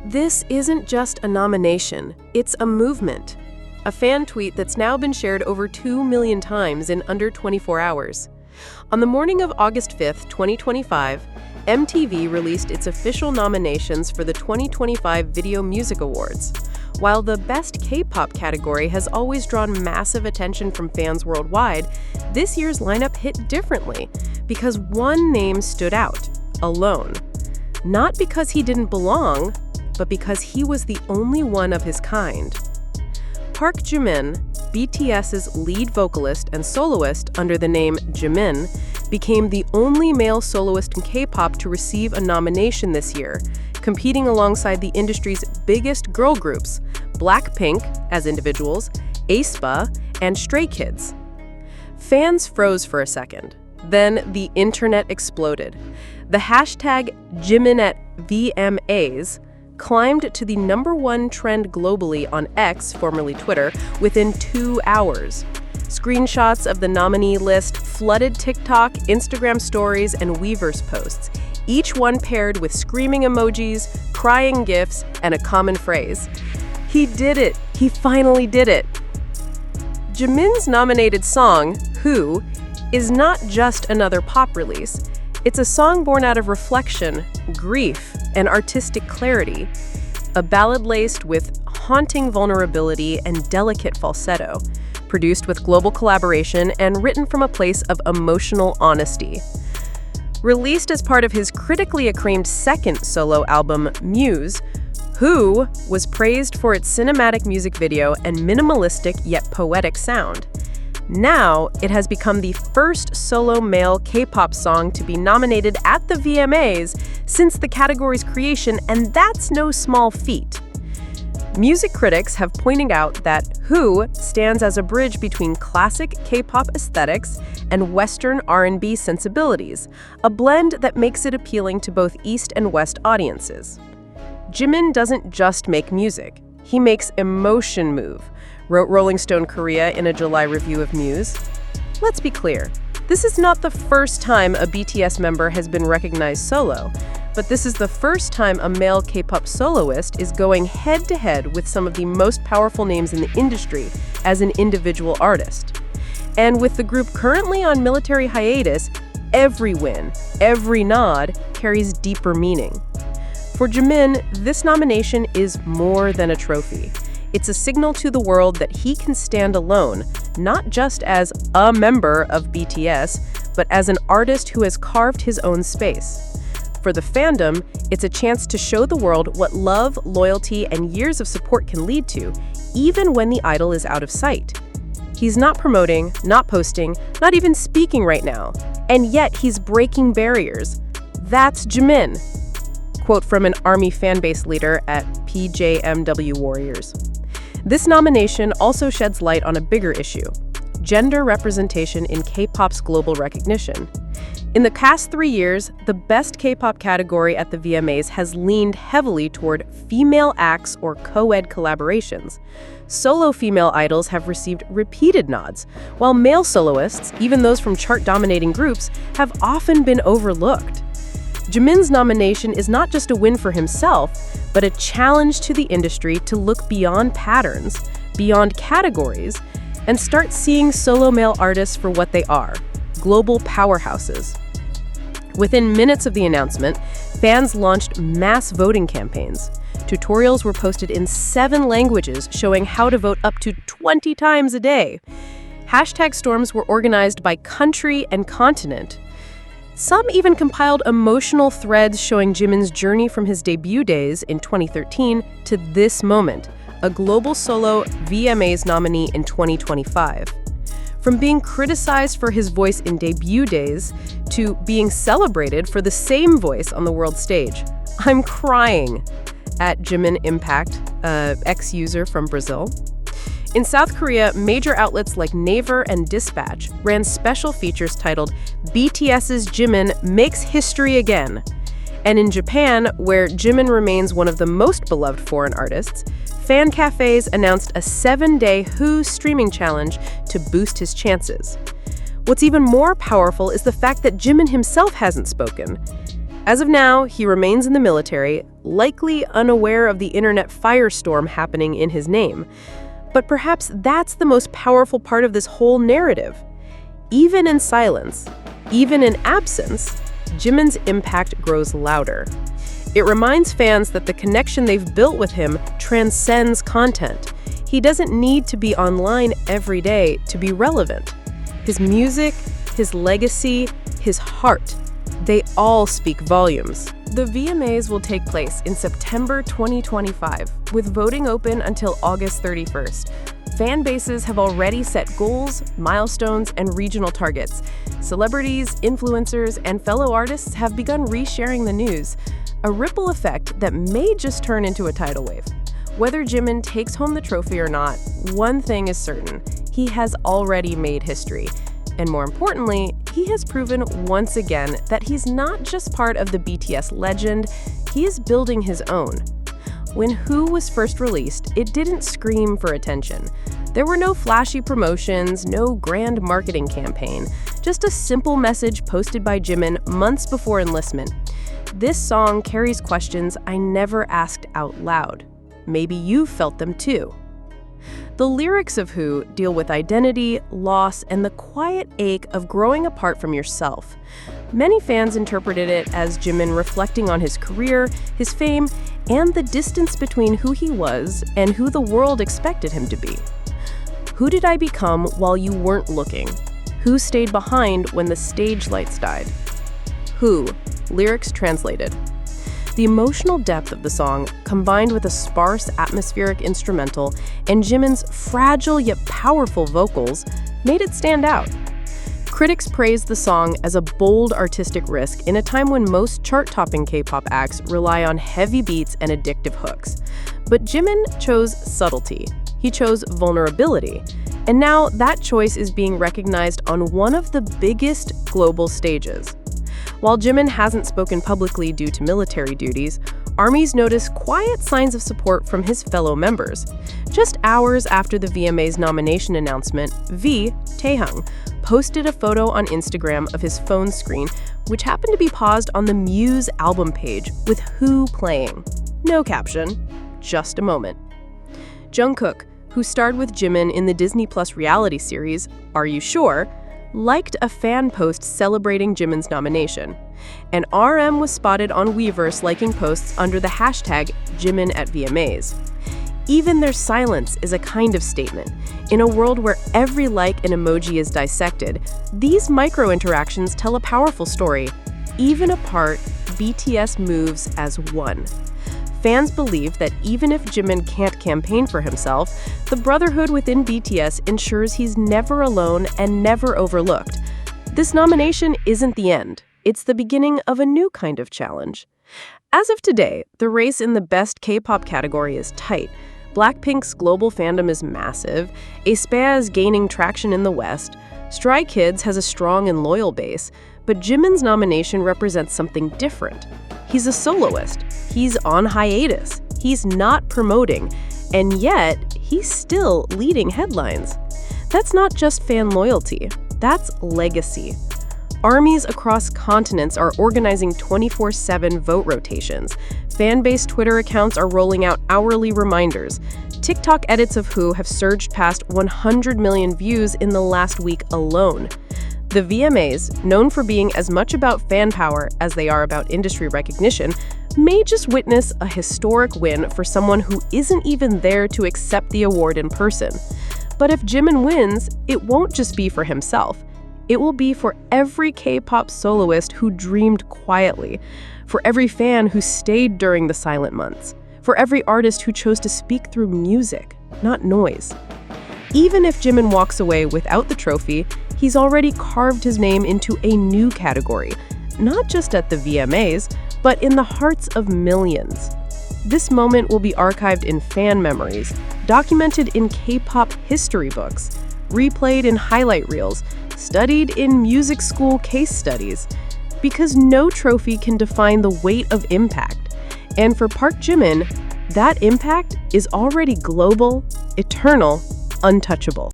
This isn't just a nomination, it's a movement. A fan tweet that's now been shared over 2 million times in under 24 hours. On the morning of August 5th, 2025, MTV released its official nominations for the 2025 Video Music Awards. While the Best K-pop category has always drawn massive attention from fans worldwide, this year's lineup hit differently because one name stood out, alone. Not because he didn't belong, but because he was the only one of his kind. Park Jimin, BTS's lead vocalist and soloist under the name Jimin, became the only male soloist in K-pop to receive a nomination this year, competing alongside the industry's biggest girl groups, Blackpink as individuals, aespa, and Stray Kids. Fans froze for a second. Then the internet exploded. The hashtag #JiminVMAs climbed to the #1 trend globally on X, formerly Twitter, within 2 hours. Screenshots of the nominee list flooded TikTok, Instagram stories, and Weverse posts, each one paired with screaming emojis, crying gifs, and a common phrase. He did it! He finally did it! Jimin's nominated song, Who, is not just another pop release. It's a song born out of reflection, grief, and artistic clarity. A ballad laced with haunting vulnerability and delicate falsetto, produced with global collaboration and written from a place of emotional honesty. Released as part of his critically acclaimed second solo album, Muse, Who was praised for its cinematic music video and minimalistic yet poetic sound. Now, it has become the first solo male K-pop song to be nominated at the VMAs since the category's creation, and that's no small feat. Music critics have pointed out that Who stands as a bridge between classic K-pop aesthetics and Western R&B sensibilities, a blend that makes it appealing to both East and West audiences. Jimin doesn't just make music, he makes emotion move, wrote Rolling Stone Korea in a July review of Muse. Let's be clear, this is not the first time a BTS member has been recognized solo, but this is the first time a male K-pop soloist is going head-to-head with some of the most powerful names in the industry as an individual artist. And with the group currently on military hiatus, every win, every nod carries deeper meaning. For Jimin, this nomination is more than a trophy. It's a signal to the world that he can stand alone, not just as a member of BTS, but as an artist who has carved his own space. For the fandom, it's a chance to show the world what love, loyalty, and years of support can lead to, even when the idol is out of sight. He's not promoting, not posting, not even speaking right now, and yet he's breaking barriers. That's Jimin. Quote from an ARMY fanbase leader at PJMW Warriors. This nomination also sheds light on a bigger issue: gender representation in K-pop's global recognition. In the past 3 years, the Best K-pop category at the VMAs has leaned heavily toward female acts or co-ed collaborations. Solo female idols have received repeated nods, while male soloists, even those from chart-dominating groups, have often been overlooked. Jimin's nomination is not just a win for himself, but a challenge to the industry to look beyond patterns, beyond categories, and start seeing solo male artists for what they are: global powerhouses. Within minutes of the announcement, fans launched mass voting campaigns. Tutorials were posted in 7 languages showing how to vote up to 20 times a day. Hashtag storms were organized by country and continent. Some even compiled emotional threads showing Jimin's journey from his debut days in 2013 to this moment, a global solo VMAs nominee in 2025. From being criticized for his voice in debut days to being celebrated for the same voice on the world stage. I'm crying, at Jimin Impact, ex-user from Brazil. In South Korea, major outlets like Naver and Dispatch ran special features titled BTS's Jimin Makes History Again. And in Japan, where Jimin remains one of the most beloved foreign artists, fan cafes announced a 7-day Who streaming challenge to boost his chances. What's even more powerful is the fact that Jimin himself hasn't spoken. As of now, he remains in the military, likely unaware of the internet firestorm happening in his name. But perhaps that's the most powerful part of this whole narrative. Even in silence, even in absence, Jimin's impact grows louder. It reminds fans that the connection they've built with him transcends content. He doesn't need to be online every day to be relevant. His music, his legacy, his heart, they all speak volumes. The VMAs will take place in September 2025, with voting open until August 31st. Fan bases have already set goals, milestones, and regional targets. Celebrities, influencers, and fellow artists have begun resharing the news, a ripple effect that may just turn into a tidal wave. Whether Jimin takes home the trophy or not, one thing is certain: he has already made history. And more importantly, he has proven once again that he's not just part of the BTS legend, he is building his own. When Who was first released, it didn't scream for attention. There were no flashy promotions, no grand marketing campaign, just a simple message posted by Jimin months before enlistment. This song carries questions I never asked out loud. Maybe you felt them too. The lyrics of Who deal with identity, loss, and the quiet ache of growing apart from yourself. Many fans interpreted it as Jimin reflecting on his career, his fame, and the distance between who he was and who the world expected him to be. Who did I become while you weren't looking? Who stayed behind when the stage lights died? Who, lyrics translated. The emotional depth of the song, combined with a sparse atmospheric instrumental and Jimin's fragile yet powerful vocals, made it stand out. Critics praised the song as a bold artistic risk in a time when most chart-topping K-pop acts rely on heavy beats and addictive hooks. But Jimin chose subtlety. He chose vulnerability. And now that choice is being recognized on one of the biggest global stages. While Jimin hasn't spoken publicly due to military duties, armies notice quiet signs of support from his fellow members. Just hours after the VMAs nomination announcement, V, Taehyung, posted a photo on Instagram of his phone screen, which happened to be paused on the Muse album page with Who playing. No caption, just a moment. Jungkook, who starred with Jimin in the Disney Plus reality series, Are You Sure?, liked a fan post celebrating Jimin's nomination. And RM was spotted on Weverse liking posts under the hashtag #JiminAtVMAs. Even their silence is a kind of statement. In a world where every like and emoji is dissected, these micro-interactions tell a powerful story. Even apart, BTS moves as one. Fans believe that even if Jimin can't campaign for himself, the Brotherhood within BTS ensures he's never alone and never overlooked. This nomination isn't the end. It's the beginning of a new kind of challenge. As of today, the race in the Best K-pop category is tight. Blackpink's global fandom is massive, aespa is gaining traction in the West, Stray Kids has a strong and loyal base, but Jimin's nomination represents something different. He's a soloist. He's on hiatus. He's not promoting. And yet, he's still leading headlines. That's not just fan loyalty. That's legacy. Armies across continents are organizing 24/7 vote rotations. Fan-based Twitter accounts are rolling out hourly reminders. TikTok edits of Who have surged past 100 million views in the last week alone. The VMAs, known for being as much about fan power as they are about industry recognition, may just witness a historic win for someone who isn't even there to accept the award in person. But if Jimin wins, it won't just be for himself. It will be for every K-pop soloist who dreamed quietly, for every fan who stayed during the silent months, for every artist who chose to speak through music, not noise. Even if Jimin walks away without the trophy, he's already carved his name into a new category, not just at the VMAs, but in the hearts of millions. This moment will be archived in fan memories, documented in K-pop history books, replayed in highlight reels, studied in music school case studies, because no trophy can define the weight of impact. And for Park Jimin, that impact is already global, eternal, untouchable.